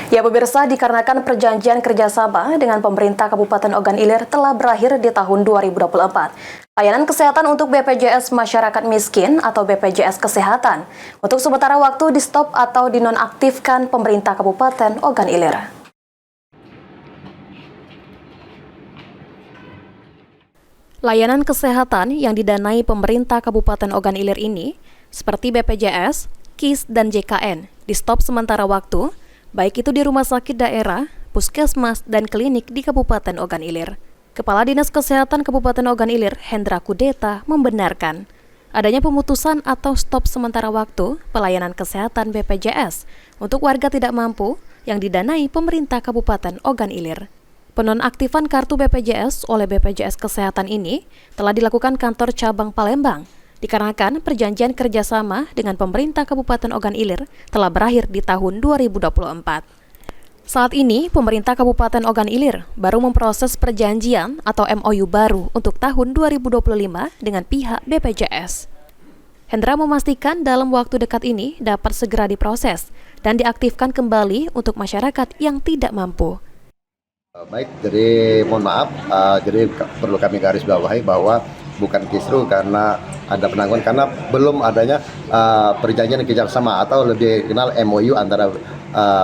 Ya pemirsa, dikarenakan perjanjian kerjasama dengan pemerintah Kabupaten Ogan Ilir telah berakhir di tahun 2024. Layanan kesehatan untuk BPJS Masyarakat Miskin atau BPJS Kesehatan untuk sementara waktu di-stop atau dinonaktifkan pemerintah Kabupaten Ogan Ilir. Layanan kesehatan yang didanai pemerintah Kabupaten Ogan Ilir ini, seperti BPJS, KIS, dan JKN, di-stop sementara waktu, baik itu di rumah sakit daerah, puskesmas, dan klinik di Kabupaten Ogan Ilir. Kepala Dinas Kesehatan Kabupaten Ogan Ilir, Hendra Kudeta, membenarkan adanya pemutusan atau stop sementara waktu pelayanan kesehatan BPJS untuk warga tidak mampu yang didanai pemerintah Kabupaten Ogan Ilir. Penonaktifan kartu BPJS oleh BPJS Kesehatan ini telah dilakukan kantor cabang Palembang, dikarenakan perjanjian kerjasama dengan pemerintah Kabupaten Ogan Ilir telah berakhir di tahun 2024. Saat ini, pemerintah Kabupaten Ogan Ilir baru memproses perjanjian atau MOU baru untuk tahun 2025 dengan pihak BPJS. Hendra memastikan dalam waktu dekat ini dapat segera diproses dan diaktifkan kembali untuk masyarakat yang tidak mampu. Baik, jadi mohon maaf, jadi perlu kami garis bawahi bahwa bukan kisru karena ada penangguhan, karena belum adanya perjanjian kerjasama atau lebih dikenal MOU antara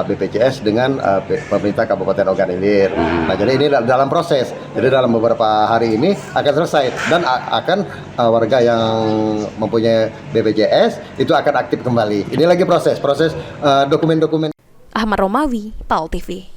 BPJS dengan pemerintah Kabupaten Ogan Ilir. Nah, jadi ini dalam proses. Jadi dalam beberapa hari ini akan selesai dan akan warga yang mempunyai BPJS itu akan aktif kembali. Ini lagi proses dokumen-dokumen. Ahmad Romawi, PAL TV.